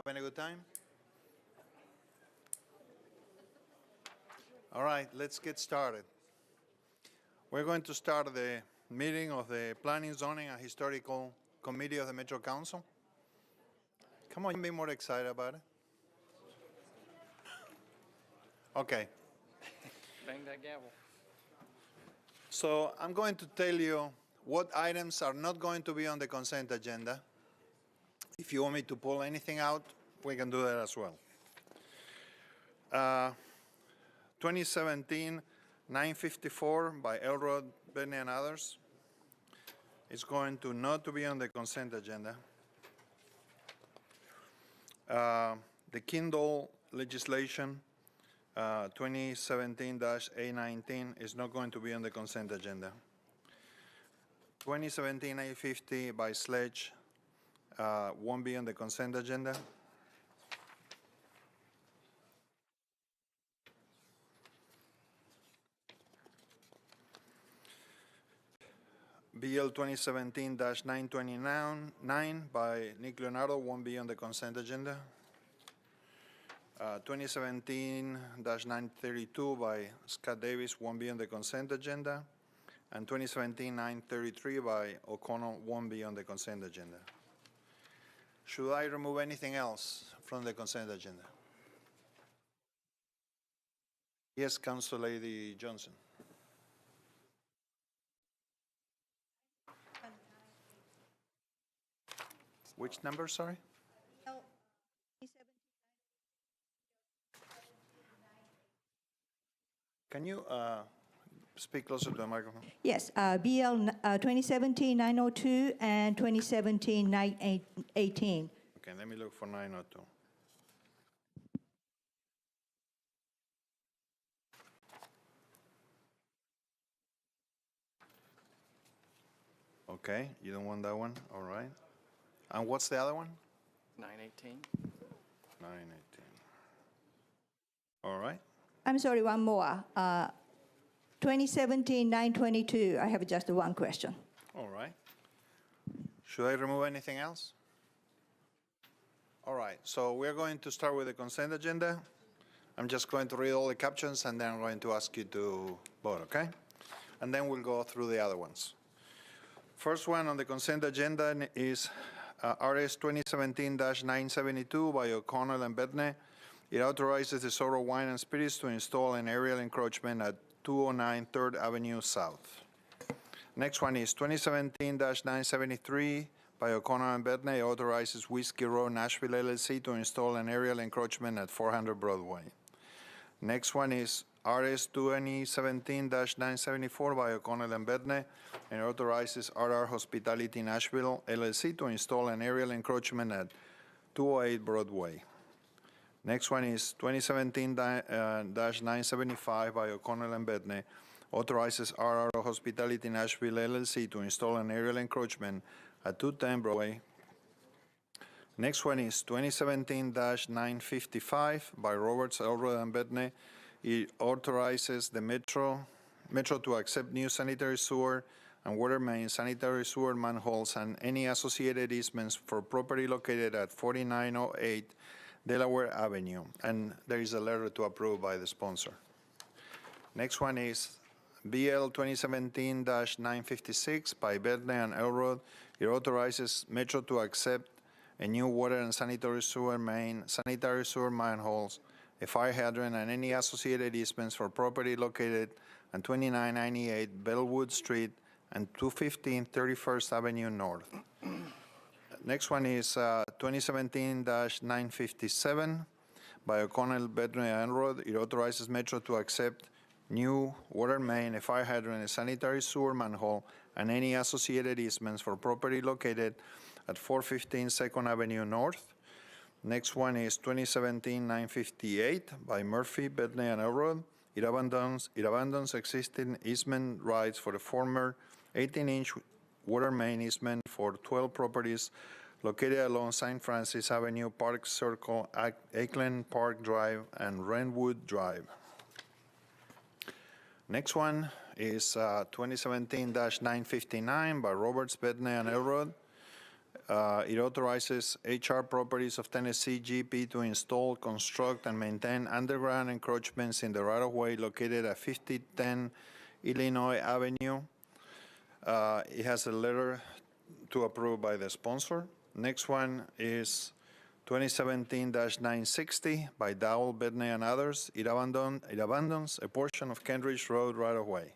Having a good time? All right, let's get started. We're going to start the meeting of the Planning, Zoning, and Historical Committee of the Metro Council. Come on, be more excited about it. Okay. Bang that gavel. So I'm going to tell you what items are not going to be on the consent agenda. If you want me to pull anything out, we can do that as well. 2017-954 by Elrod, Benny, and others is going to not to be on the consent agenda. The Kindle legislation 2017-A19 is not going to be on the consent agenda. 2017-A50 by Sledge won't be on the consent agenda. BL 2017-929 by Nick Leonardo won't be on the consent agenda. 2017-932 by Scott Davis won't be on the consent agenda. And 2017-933 by O'Connell won't be on the consent agenda. Should I remove anything else from the consent agenda? Yes, Council Lady Johnson. Which number, sorry? Can you speak closer to the microphone? Yes, BL 2017-902 and 2017-918. Okay, let me look for 902. Okay, you don't want that one? All right. And what's the other one? 918. 918. All right. I'm sorry, one more. 2017-922, I have just one question. All right. Should I remove anything else? All right, so we're going to start with the consent agenda. I'm just going to read all the captions and then I'm going to ask you to vote, okay? And then we'll go through the other ones. First one on the consent agenda is RS 2017-972 by O'Connell and Bedne. It authorizes the Sorrow Wine and Spirits to install an aerial encroachment at 209 3rd Avenue South. Next one is 2017-973 by O'Connell and Bedne. It authorizes Whiskey Row Nashville LLC to install an aerial encroachment at 400 Broadway. Next one is RS 2017-974 by O'Connell and Bedne, and authorizes RR Hospitality Nashville LLC to install an aerial encroachment at 208 Broadway. Next one is 2017-975 by O'Connell and Bedne, authorizes RR Hospitality Nashville LLC to install an aerial encroachment at 210 Broadway. Next one is 2017-955 by Roberts, Elrod, and Bedne. It authorizes the Metro to accept new sanitary sewer and water main, sanitary sewer manholes, and any associated easements for property located at 4908 Delaware Avenue. And there is a letter to approve by the sponsor. Next one is BL 2017-956 by Bedne and Elrod. It authorizes Metro to accept a new water and sanitary sewer main, sanitary sewer manholes, a fire hydrant, and any associated easements for property located at 2998 Bellwood Street and 215 31st Avenue North. Next one is 2017-957 by O'Connell, Bedne, and Elrod. It authorizes Metro to accept new water main, a fire hydrant, a sanitary sewer manhole, and any associated easements for property located at 415 2nd Avenue North. Next one is 2017-958 by Murphy, Bedne, and Elrod. It abandons existing easement rights for the former 18-inch water main easement for 12 properties located along St. Francis Avenue, Park Circle, Ackland Park Drive, and Renwood Drive. Next one is 2017-959 by Roberts, Bedne, and Elrod. It authorizes HR Properties of Tennessee, GP, to install, construct, and maintain underground encroachments in the right-of-way located at 5010 Illinois Avenue. It has a letter to approve by the sponsor. Next one is 2017-960 by Dowell, Bedney, and others. It abandons a portion of Kentridge Road right-of-way.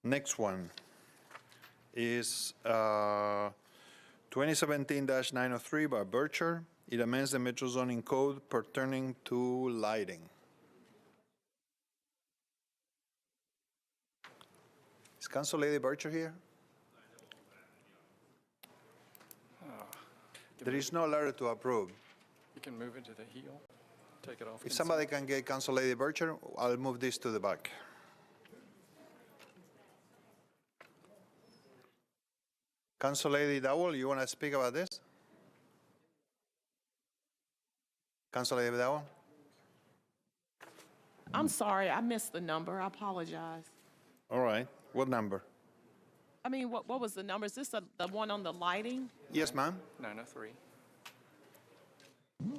Next one is 2017-903 by Bircher. It amends the Metro zoning code pertaining to lighting. Is Council Lady Bircher here? There is no letter to approve. You can move it to the heel, take it off. If somebody can get Council Lady Bircher, I'll move this to the back. Council Lady Dowell, you want to speak about this? Council Lady Dowell? I'm sorry, I missed the number. I apologize. All right. What number? I mean, what was the number? Is this the one on the lighting? Yes, ma'am. 903. Let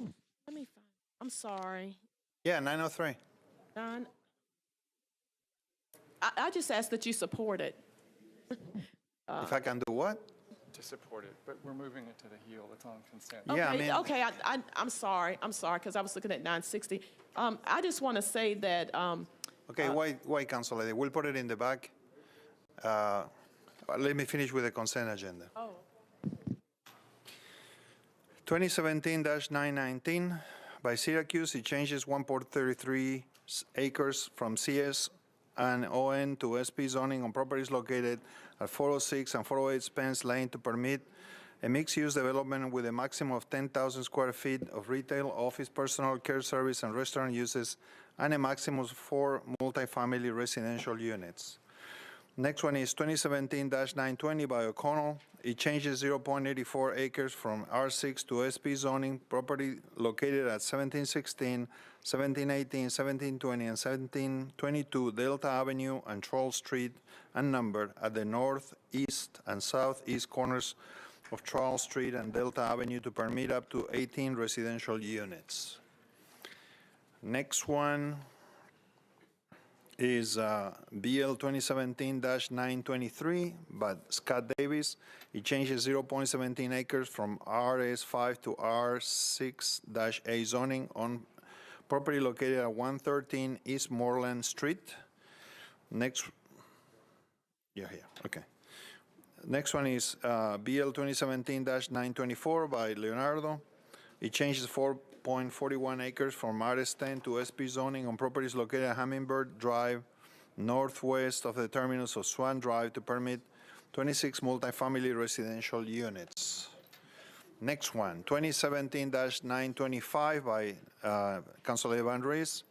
me find. I'm sorry. Yeah, 903. Don, I just asked that you support it. If I can do what? To support it, but we're moving it to the heel. It's on consent. Yeah, I Okay, mean- okay, I'm sorry, because I was looking at 960. I just want to say that, Okay, why, Council Lady? We'll put it in the back. Let me finish with the consent agenda. 2017-919 by Syracuse, it changes 1.33 acres from CS and ON to SP zoning on properties located at 406 and 408 Spence Lane to permit a mixed-use development with a maximum of 10,000 square feet of retail, office, personal care service, and restaurant uses, and a maximum of 4 multifamily residential units. Next one is 2017-920 by O'Connell. It changes 0.84 acres from R6 to SP zoning, property located at 1716, 1718, 1720, and 1722 Delta Avenue and Troll Street, and numbered at the northeast and southeast corners of Charles Street and Delta Avenue to permit up to 18 residential units. Next one is BL 2017-923 by Scott Davis. It changes 0.17 acres from RS5 to R6-A zoning on property located at 113 East Moreland Street. Next, yeah, here, okay. Next one is BL 2017-924 by Leonardo. It changes 4.41 acres from RS10 to SP zoning on properties located at Hummingbird Drive, northwest of the terminus of Swan Drive to permit 26 multifamily residential units. Next one, 2017-925 by Councilor Van Rees.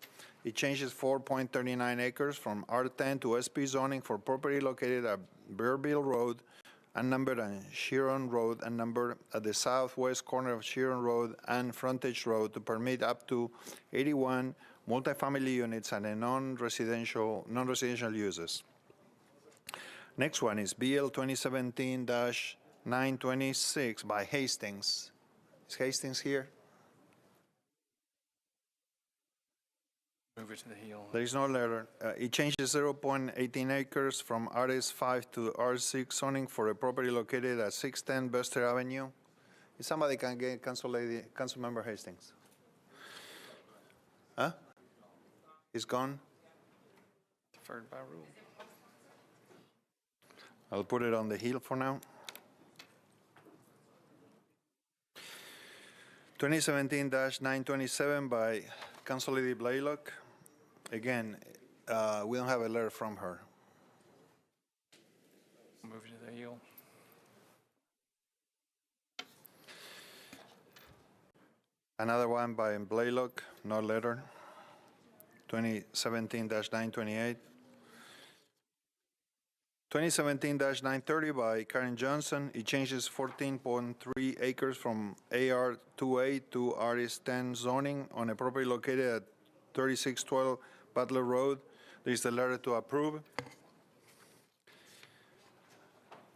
It changes 4.39 acres from R10 to SP zoning for property located at Bearville Road, and numbered on Sheeran Road, and numbered at the southwest corner of Sheeran Road and Frontage Road to permit up to 81 multifamily units and a non-residential uses. Next one is BL 2017-926 by Hastings. Is Hastings here? Move it to the heel. There is no letter. It changes 0.18 acres from RS5 to R6 zoning for a property located at 610 Bester Avenue. If somebody can get Councilmember Hastings. Huh? He's gone? Deferred by rule. I'll put it on the heel for now. 2017-927 by Council Lady Blaylock. Again, we don't have a letter from her. Move it to the heel. Another one by Blaylock, no letter. 2017-928. 2017-930 by Karen Johnson. It changes 14.3 acres from AR2A to RS10 zoning on a property located at 3612 Butler Road. There is the letter to approve.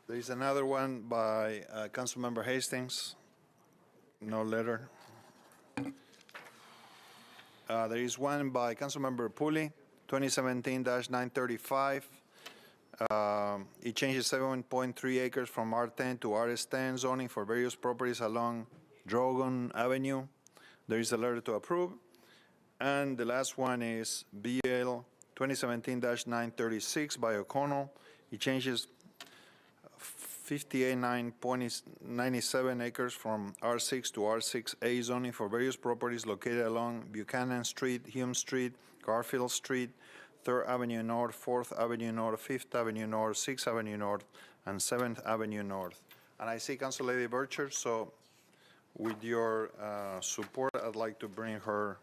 There is another one by Councilmember Hastings. No letter. There is one by Councilmember Pooley, 2017-935. It changes 7.3 acres from R10 to RS10 zoning for various properties along Drogon Avenue. There is a letter to approve. And the last one is BL 2017-936 by O'Connell. It changes 58.97 acres from R6 to R6A zoning for various properties located along Buchanan Street, Hume Street, Garfield Street, 3rd Avenue North, 4th Avenue North, 5th Avenue North, 6th Avenue North, and 7th Avenue North. And I see Council Lady Bircher, so with your support, I'd like to bring her,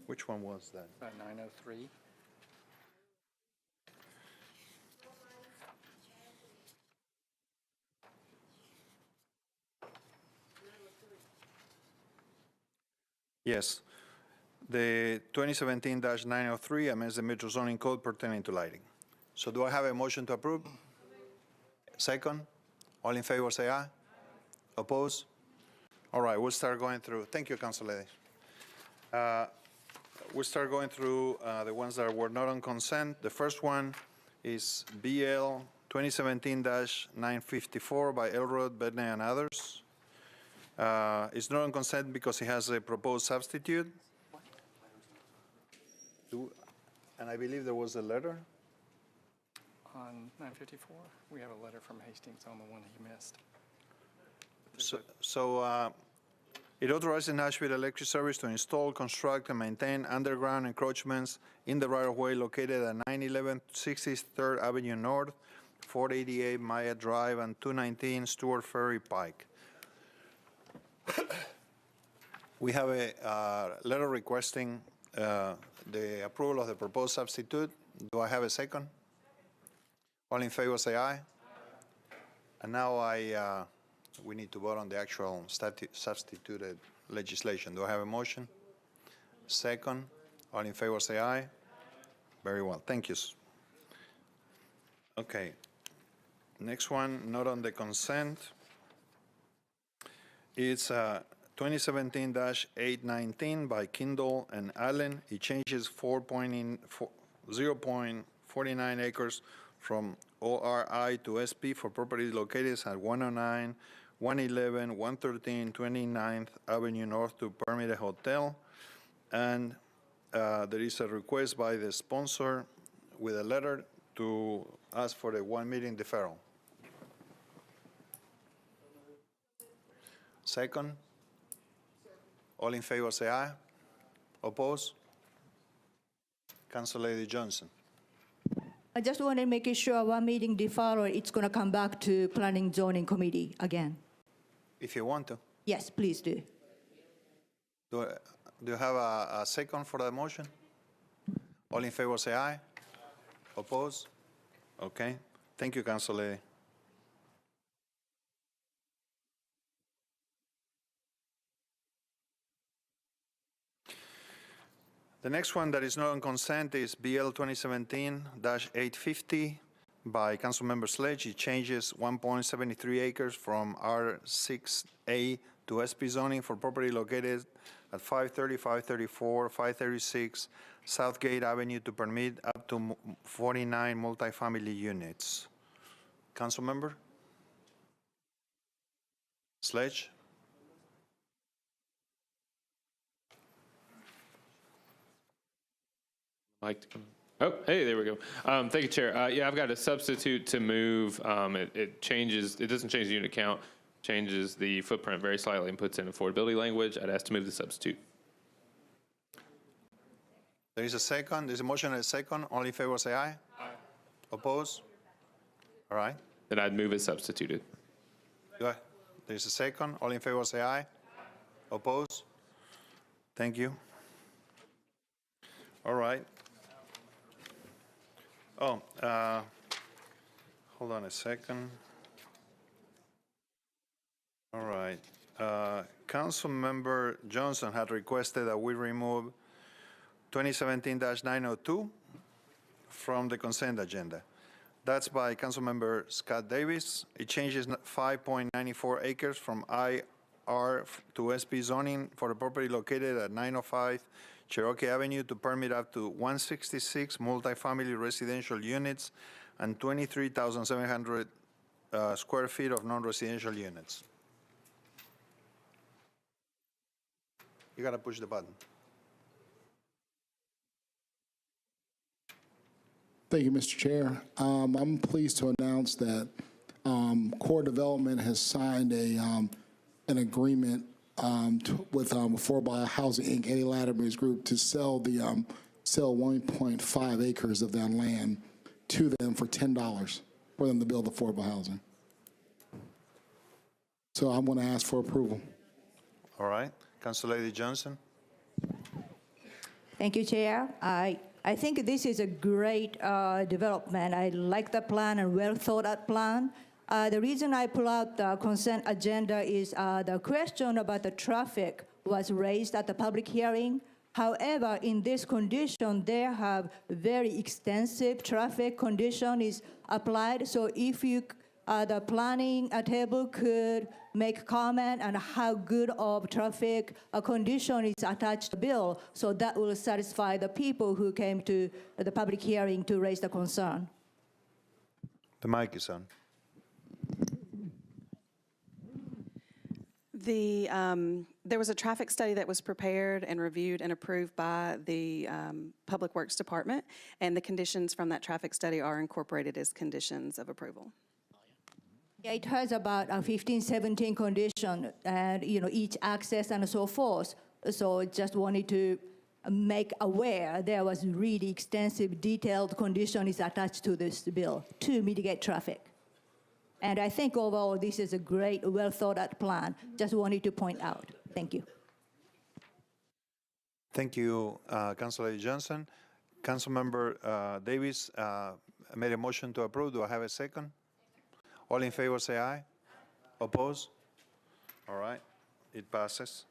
which one was that? 903. Yes. The 2017-903 amends the Metro Zoning Code pertaining to lighting. So do I have a motion to approve? Second? All in favor, say aye. Oppose? All right, we'll start going through. Thank you, Council Lady. We'll start going through the ones that were not on consent. The first one is BL 2017-954 by Elrod, Bedney, and others. It's not on consent because it has a proposed substitute. And I believe there was a letter. On 954, we have a letter from Hastings on the one he missed. So it authorizes Nashville Electric Service to install, construct, and maintain underground encroachments in the right-of-way located at 911 63rd Avenue North, 488 Maya Drive, and 219 Stuart Ferry Pike. We have a letter requesting the approval of the proposed substitute. Do I have a second? All in favor, say aye. And now we need to vote on the actual substituted legislation. Do I have a motion? Second. All in favor, say aye. Very well. Thank you. Okay. Next one, not on the consent. It's 2017-819 by Kindle and Allen. It changes 0.49 acres from ORI to SP for properties located at 109, 111, 113, 29th Avenue North to permit a hotel. And there is a request by the sponsor with a letter to ask for a 1 meeting deferral. Second? All in favor, say aye. Oppose? Council Lady Johnson. I just want to make sure 1 meeting deferral, it's going to come back to Planning Zoning Committee again. If you want to. Yes, please do. Do you have a second for the motion? All in favor, say aye. Oppose? Okay. Thank you, Council Lady. The next one that is not on consent is BL 2017-850 by Councilmember Sledge. It changes 1.73 acres from R6A to SP zoning for property located at 530, 534, 536 Southgate Avenue to permit up to 49 multifamily units. Councilmember? Sledge? Oh, hey, there we go. Thank you, Chair. Yeah, I've got a substitute to move. It changes, it doesn't change the unit count, changes the footprint very slightly and puts in affordability language. I'd ask to move the substitute. There is a second. There's a motion and a second. All in favor, say aye. Aye. Oppose? All right. Then I'd move as substituted. There's a second. All in favor, say aye. Aye. Oppose? Thank you. All right. Oh, hold on a second. All right. Councilmember Johnson had requested that we remove 2017-902 from the consent agenda. That's by Councilmember Scott Davis. It changes 5.94 acres from IR to SP zoning for the property located at 905 Cherokee Avenue to permit up to 166 multifamily residential units and 23,700 square feet of non-residential units. You gotta push the button. Thank you, Mr. Chair. I'm pleased to announce that Core Development has signed an agreement with Affordable Housing Inc., Eddie Latimer's group, to sell 1.5 acres of that land to them for $10 for them to build affordable housing. So I'm going to ask for approval. All right. Council Lady Johnson. Thank you, Chair. I think this is a great development. I like the plan, and well thought out plan. The reason I pull out the consent agenda is the question about the traffic was raised at the public hearing. However, in this condition, they have very extensive traffic condition is applied. So if you, the planning table could make comment on how good of traffic condition is attached to the bill, so that will satisfy the people who came to the public hearing to raise the concern. The mic is on. There was a traffic study that was prepared and reviewed and approved by the Public Works Department, and the conditions from that traffic study are incorporated as conditions of approval. Yeah, it has about 15, 17 conditions, and each access and so forth. So just wanted to make aware there was really extensive, detailed conditions attached to this bill to mitigate traffic. And I think overall this is a great, well thought out plan. Just wanted to point out. Thank you. Thank you, Councilor Johnson. Councilmember Davis made a motion to approve. Do I have a second? All in favor say aye. Oppose? All right, it passes.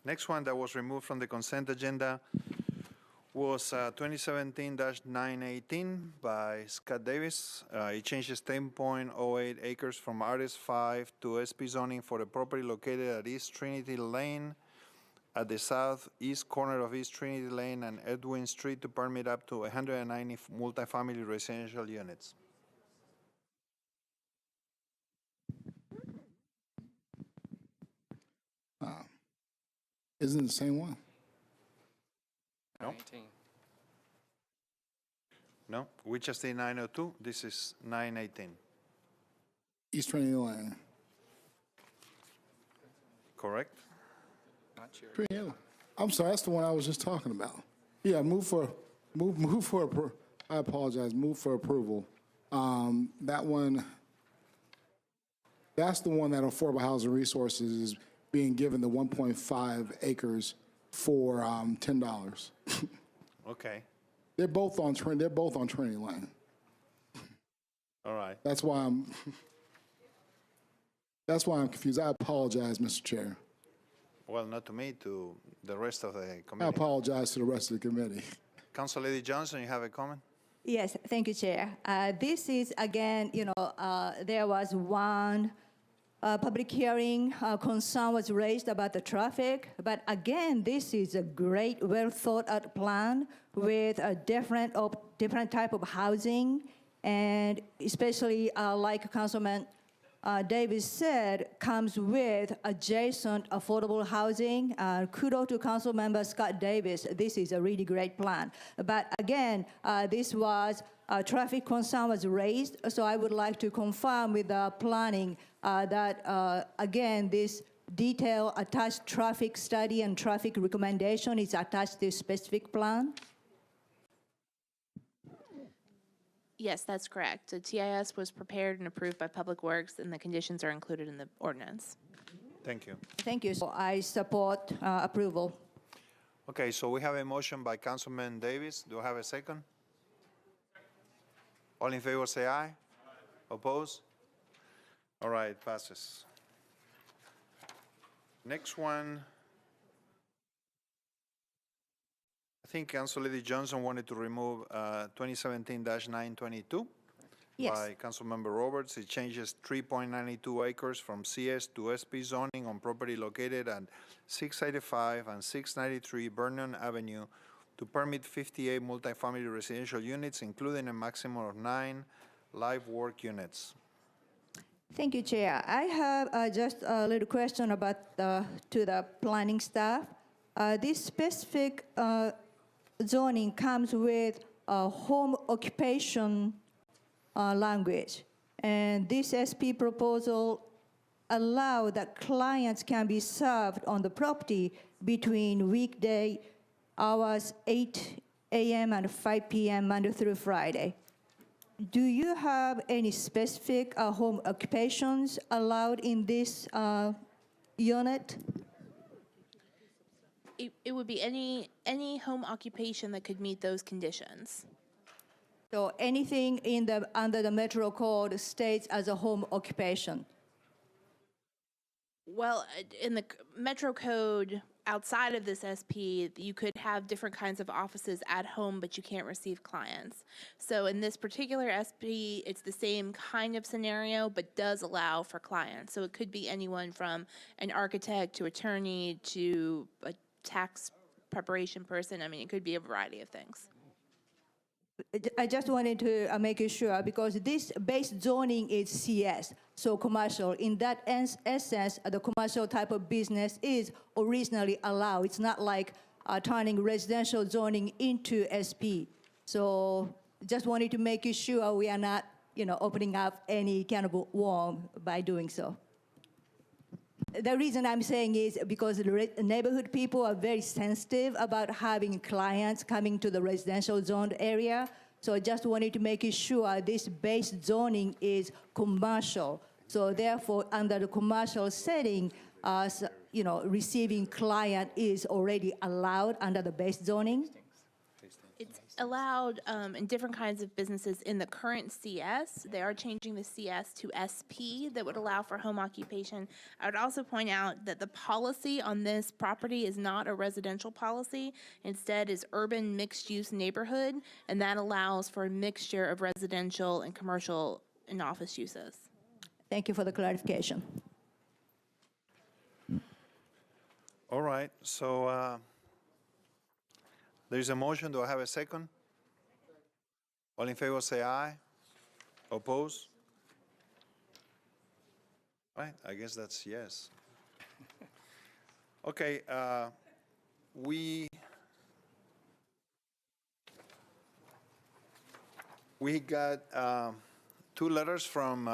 Next one that was removed from the consent agenda was 2017-918 by Scott Davis. It changes 10.08 acres from RS5 to SP zoning for the property located at East Trinity Lane at the southeast corner of East Trinity Lane and Edwin Street to permit up to 190 multifamily residential units. Isn't it the same one? No. 19. No, we just did 902. This is 918. East Trinity Lane. Correct? Not sure. I'm sorry, that's the one I was just talking about. Yeah, move for I apologize, move for approval. That one, that's the one that Affordable Housing Resources is being given the 1.5 acres for $10. Okay. They're both on Trinity Lane. All right. That's why I'm confused. I apologize, Mr. Chair. Well, not to me, to the rest of the I committee. apologize to the rest of the committee. Council Lady Johnson, you have a comment? Yes, thank you, Chair. This is, again, there was one public hearing, concern was raised about the traffic, but again, this is a great, well thought out plan with a different type of housing, and especially like Councilman Davis said, comes with adjacent affordable housing. Kudos to Councilmember Scott Davis. This is a really great plan. But again, this was traffic concern was raised, so I would like to confirm with the planning that again, this detailed attached traffic study and traffic recommendation is attached to specific plan. Yes, that's correct. The TIS was prepared and approved by Public Works, and the conditions are included in the ordinance. Thank you. Thank you. So I support approval. Okay, so we have a motion by Councilman Davis. Do I have a second? All in favor say aye. Oppose? All right, passes. Next one. I think Council Lady Johnson wanted to remove 2017-922. Yes. by Councilmember Roberts. It changes 3.92 acres from CS to SP zoning on property located at 685 and 693 Vernon Avenue to permit 58 multifamily residential units, including a maximum of 9 live work units. Thank you, Chair. I have just a little question about to the planning staff. This specific zoning comes with a home occupation language, and this SP proposal allow that clients can be served on the property between weekday hours 8 a.m. and 5 p.m. Monday through Friday. Do you have any specific home occupations allowed in this unit? It would be any home occupation that could meet those conditions. So anything in the under the Metro Code states as a home occupation? Well, in the Metro Code, outside of this SP, you could have different kinds of offices at home, but you can't receive clients. So in this particular SP, it's the same kind of scenario, but does allow for clients. So it could be anyone from an architect to attorney to a tax preparation person. I mean, it could be a variety of things. I just wanted to make it sure, because this base zoning is CS, so commercial. In that essence, the commercial type of business is originally allowed. It's not like turning residential zoning into SP. So just wanted to make it sure we are not, opening up any kind of worm by doing so. The reason I'm saying is because the neighborhood people are very sensitive about having clients coming to the residential zoned area. So I just wanted to make sure this base zoning is commercial. So therefore, under the commercial setting, receiving client is already allowed under the base zoning. It's allowed in different kinds of businesses in the current CS. They are changing the CS to SP that would allow for home occupation. I would also point out that the policy on this property is not a residential policy. Instead is urban mixed-use neighborhood, and that allows for a mixture of residential and commercial and office uses. Thank you for the clarification. All right, so there's a motion. Do I have a second? All in favor say aye. Oppose? Right, I guess that's yes. Okay, we got 2 letters from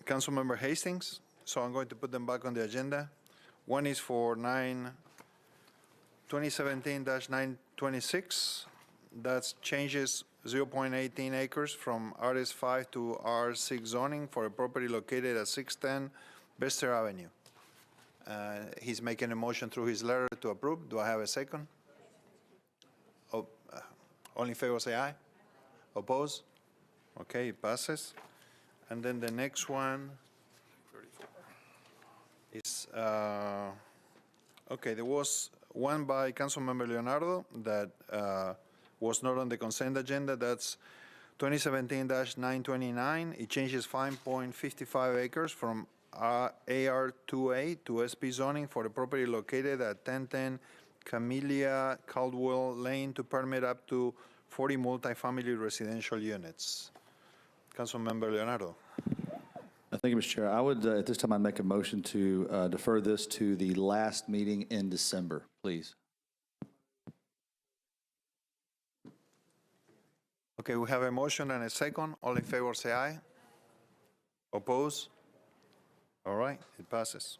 Councilmember Hastings, so I'm going to put them back on the agenda. One is for 2017-926. That changes 0.18 acres from RS5 to R6 zoning for a property located at 610 Bester Avenue. He's making a motion through his letter to approve. Do I have a second? Oh, all in favor say aye. Oppose? Okay, it passes. And then the next one is, okay, there was one by Councilmember Leonardo that was not on the consent agenda. That's 2017-929. It changes 5.55 acres from AR2A to SP zoning for the property located at 1010 Camellia Caldwell Lane to permit up to 40 multifamily residential units. Councilmember Leonardo. Thank you, Mr. Chair. I would, at this time, I'd make a motion to defer this to the last meeting in December, please. Okay, we have a motion and a second. All in favor say aye. Oppose? All right, it passes.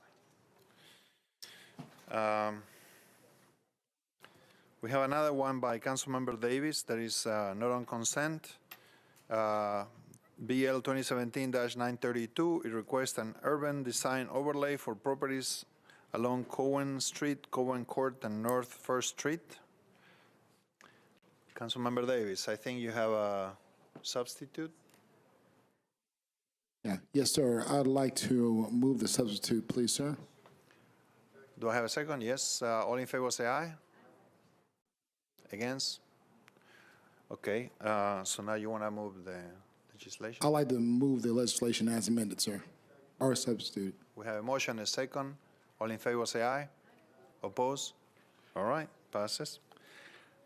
We have another one by Councilmember Davis that is not on consent. BL 2017-932, it requests an urban design overlay for properties along Cowan Street, Cowan Court, and North First Street. Councilmember Davis, I think you have a substitute. Yeah. Yes, sir. I'd like to move the substitute, please, sir. Do I have a second? Yes. All in favor say aye. Against? Okay. So now you want to move the legislation? I'd like to move the legislation as amended, sir, or substitute. We have a motion and a second. All in favor, say aye. Oppose? All right, passes.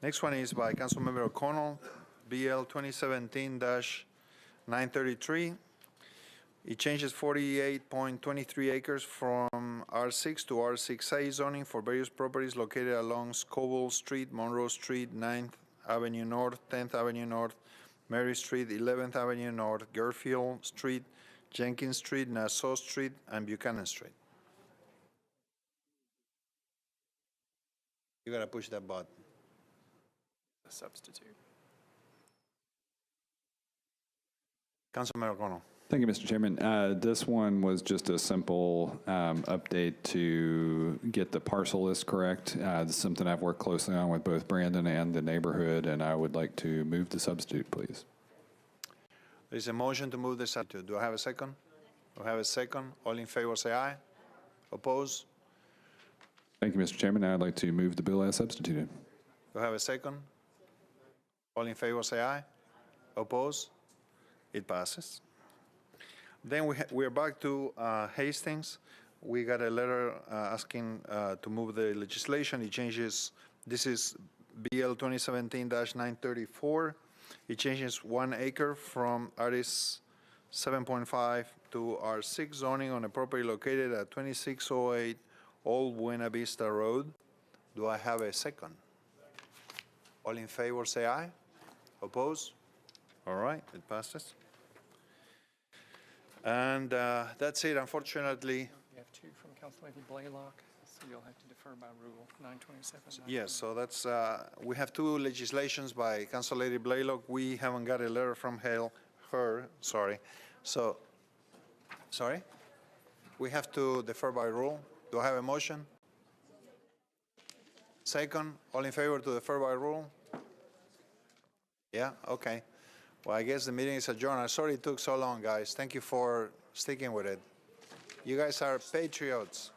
Next one is by Councilmember O'Connell, BL 2017-933. It changes 48.23 acres from R6 to R6A zoning for various properties located along Scoville Street, Monroe Street, 9th Avenue North, 10th Avenue North, Mary Street, 11th Avenue North, Garfield Street, Jenkins Street, Nassau Street, and Buchanan Street. You gotta push that button. The substitute. Councilmember O'Connell. Thank you, Mr. Chairman. This one was just a simple update to get the parcel list correct. This is something I've worked closely on with both Brandon and the neighborhood, and I would like to move the substitute, please. There's a motion to move the substitute. Do I have a second? Do I have a second? All in favor, say aye. Oppose? Thank you, Mr. Chairman. I'd like to move the bill as substituted. Do I have a second? All in favor, say aye. Oppose? It passes. Then we're back to Hastings. We got a letter asking to move the legislation. It changes, this is BL 2017-934. It changes 1 acre from RS 7.5 to R6 zoning on a property located at 2608 Old Buena Vista Road. Do I have a second? All in favor, say aye. Oppose? All right, it passes. And that's it, unfortunately. We have two from Councilor Blaylock, so you'll have to defer by rule 927. Yes, so that's, we have two legislations by Council Lady Blaylock. We haven't got a letter from her, sorry. So, sorry? We have to defer by rule. Do I have a motion? Second, all in favor to defer by rule? Yeah, okay. Well, I guess the meeting is adjourned. I'm sorry it took so long, guys. Thank you for sticking with it. You guys are patriots.